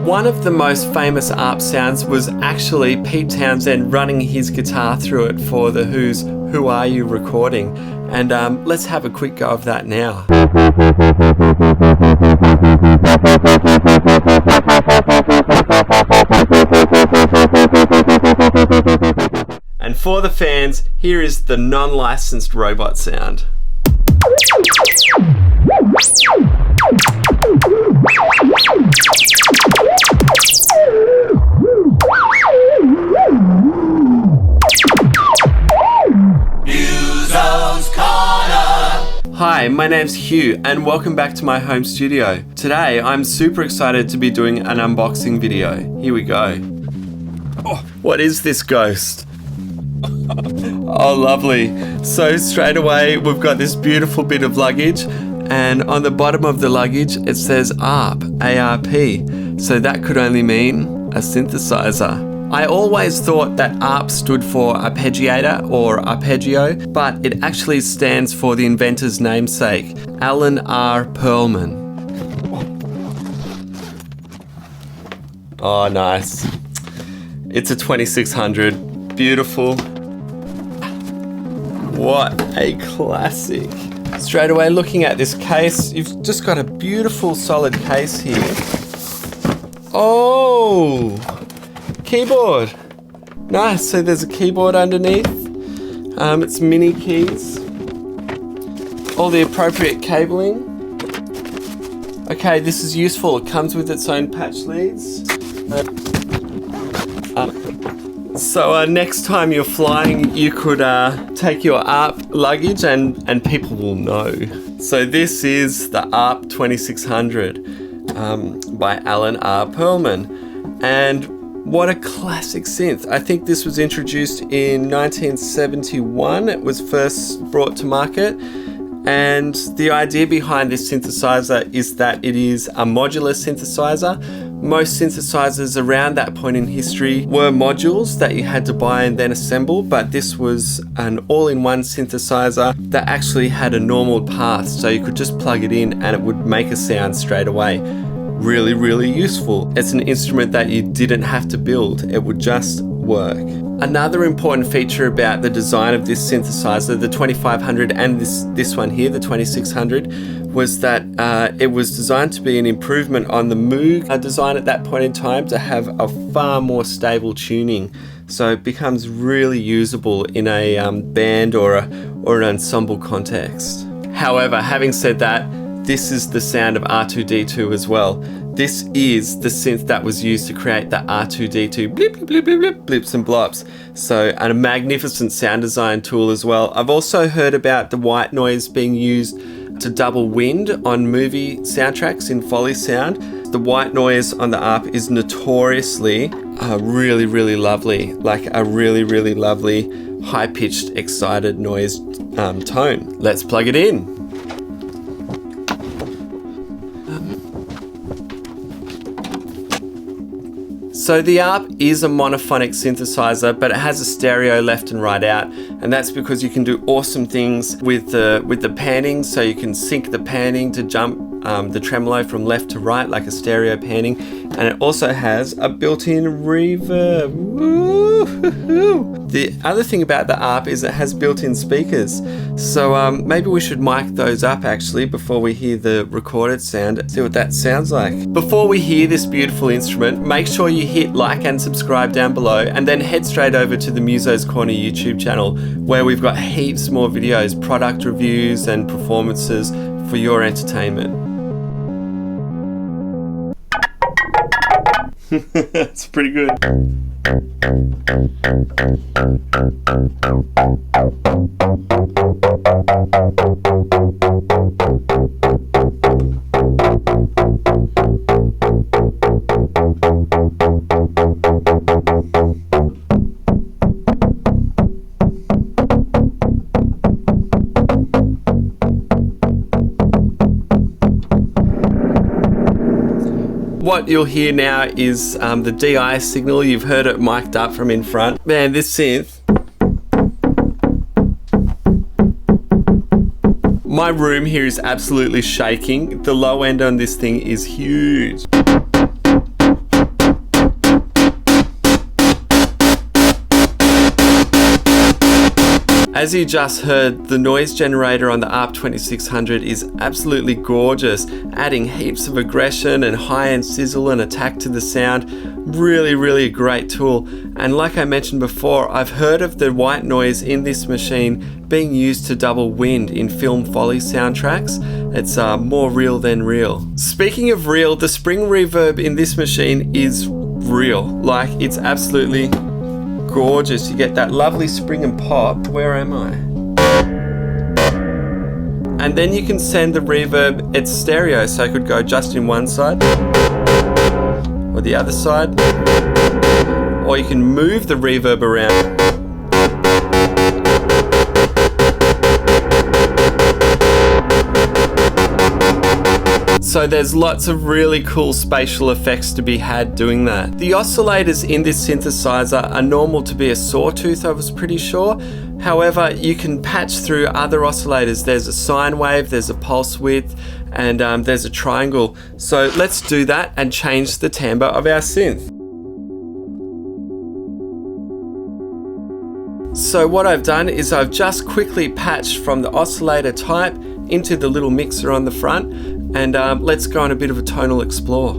One of the most famous ARP sounds was actually Pete Townsend running his guitar through it for the Who's Who Are You recording. And let's have a quick go of that now. And for the fans, here is the non-licensed robot sound. Hi, my name's Hugh and welcome back to my home studio. Today I'm super excited to be doing an unboxing video. Here we go. Oh, what is this ghost? Oh, lovely. So straight away we've got this beautiful bit of luggage, and on the bottom of the luggage it says ARP, A-R-P. So that could only mean a synthesizer. I always thought that ARP stood for arpeggiator or arpeggio, but it actually stands for the inventor's namesake, Alan R. Perlman. Oh, nice. It's a 2600. Beautiful. What a classic. Straight away looking at this case, you've just got a beautiful solid case here. Oh! Keyboard. Nice, so there's a keyboard underneath. It's mini keys. All the appropriate cabling. Okay, this is useful. It comes with its own patch leads. So next time you're flying, you could take your ARP luggage and people will know. So this is the ARP 2600 by Alan R. Perlman. And what a classic synth. I think this was introduced in 1971. It was first brought to market. And the idea behind this synthesizer is that it is a modular synthesizer. Most synthesizers around that point in history were modules that you had to buy and then assemble, but this was an all-in-one synthesizer that actually had a normal path, so you could just plug it in and it would make a sound straight away. Really, really useful. It's an instrument that you didn't have to build, it would just work. Another important feature about the design of this synthesizer, the 2500 and this one here, the 2600, was that it was designed to be an improvement on the Moog design at that point in time to have a far more stable tuning. So it becomes really usable in a band or an ensemble context. However, having said that, this is the sound of R2-D2 as well. This is the synth that was used to create the R2-D2 blip, blip, blip, blip, blip, blips and blops. So, and a magnificent sound design tool as well. I've also heard about the white noise being used to double wind on movie soundtracks in Foley sound. The white noise on the ARP is notoriously really, really lovely. Like a really, really lovely high-pitched, excited noise tone. Let's plug it in. So the ARP is a monophonic synthesizer, but it has a stereo left and right out, and that's because you can do awesome things with the panning. So you can sync the panning to jump the tremolo from left to right like a stereo panning, and it also has a built-in reverb. Woo-hoo-hoo. The other thing about the ARP is it has built-in speakers, so maybe we should mic those up actually before we hear the recorded sound, see what that sounds like. Before we hear this beautiful instrument, make sure you hit like and subscribe down below, and then head straight over to the Muso's Corner YouTube channel, where we've got heaps more videos, product reviews and performances for your entertainment. That's pretty good. What you'll hear now is the DI signal. You've heard it mic'd up from in front. Man, this synth. My room here is absolutely shaking. The low end on this thing is huge. As you just heard, the noise generator on the ARP 2600 is absolutely gorgeous, adding heaps of aggression and high-end sizzle and attack to the sound. Really a great tool. And like I mentioned before, I've heard of the white noise in this machine being used to double wind in film Foley soundtracks. It's more real than real. Speaking of real, the spring reverb in this machine is real. Like, it's absolutely gorgeous. You get that lovely spring and pop. Where am I? And then you can send the reverb, it's stereo, so it could go just in one side or the other side, or you can move the reverb around. So there's lots of really cool spatial effects to be had doing that. The oscillators in this synthesizer are normal to be a sawtooth, I was pretty sure. However, you can patch through other oscillators. There's a sine wave, there's a pulse width, and there's a triangle. So let's do that and change the timbre of our synth. So what I've done is I've just quickly patched from the oscillator type into the little mixer on the front, and let's go on a bit of a tonal explore.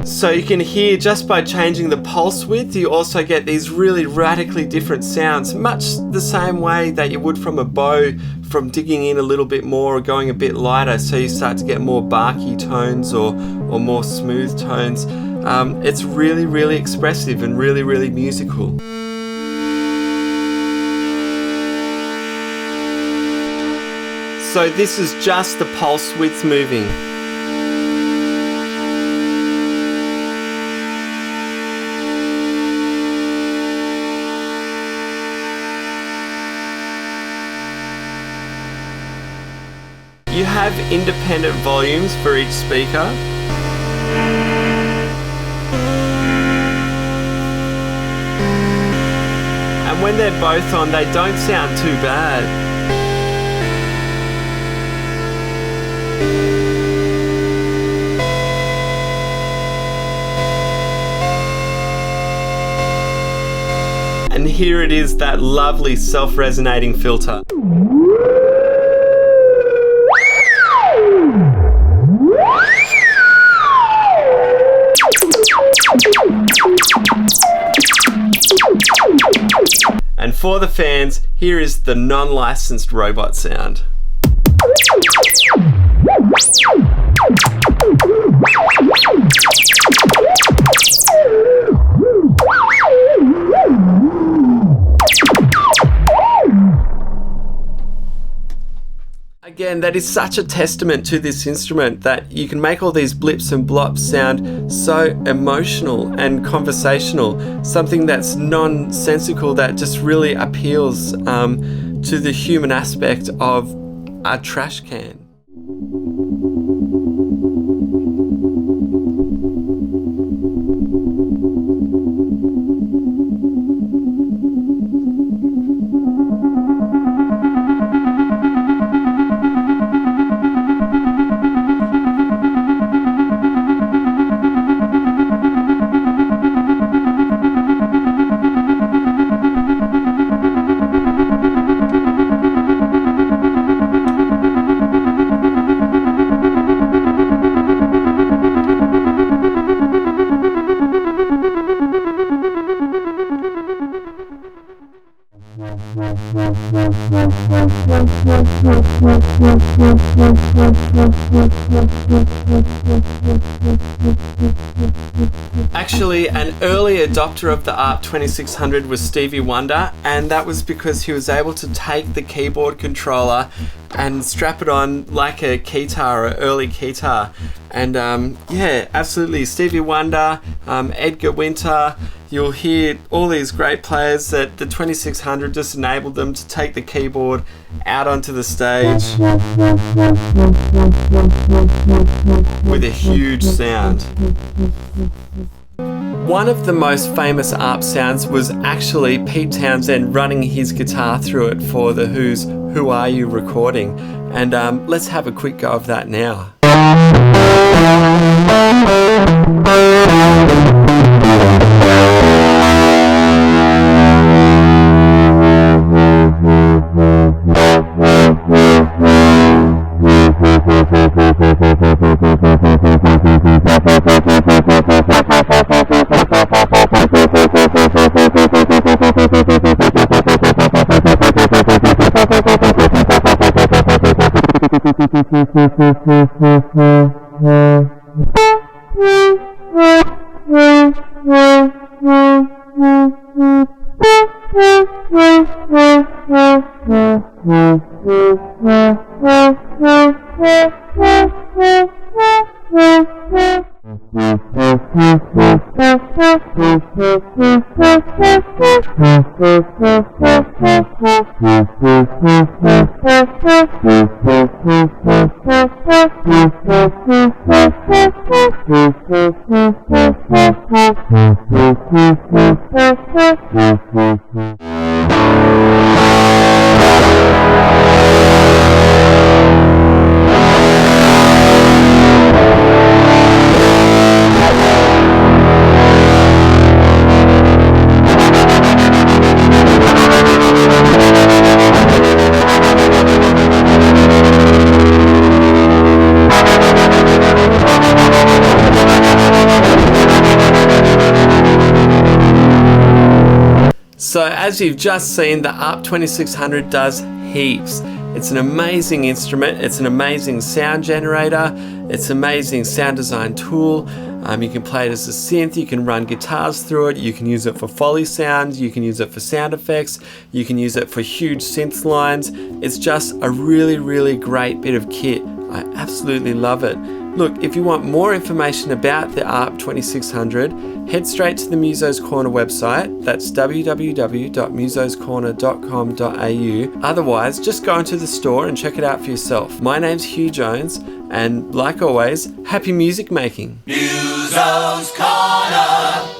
So you can hear just by changing the pulse width, you also get these really radically different sounds, much the same way that you would from a bow, from digging in a little bit more or going a bit lighter, so you start to get more barky tones or more smooth tones. It's really expressive and really musical. So this is just the pulse width moving. You have independent volumes for each speaker. And when they're both on, they don't sound too bad. And here it is, that lovely self-resonating filter. And for the fans, here is the non-licensed robot sound. Again, that is such a testament to this instrument that you can make all these blips and blops sound so emotional and conversational, something that's nonsensical that just really appeals to the human aspect of a trash can. Actually, an early adopter of the ARP 2600 was Stevie Wonder, and that was because he was able to take the keyboard controller and strap it on like a keytar, or early keytar. And yeah, absolutely, Stevie Wonder, Edgar Winter. You'll hear all these great players that the 2600 just enabled them to take the keyboard out onto the stage with a huge sound. One of the most famous ARP sounds was actually Pete Townsend running his guitar through it for the Who's Who Are You recording. And let's have a quick go of that now. So as you've just seen, the ARP 2600 does heaps. It's an amazing instrument, it's an amazing sound generator, it's an amazing sound design tool. You can play it as a synth, you can run guitars through it, you can use it for Foley sounds, you can use it for sound effects, you can use it for huge synth lines. It's just a really, really great bit of kit. I absolutely love it. Look, if you want more information about the ARP 2600, head straight to the Muso's Corner website. That's www.musoscorner.com.au. Otherwise, just go into the store and check it out for yourself. My name's Hugh Jones, and like always, happy music making. Muso's Corner!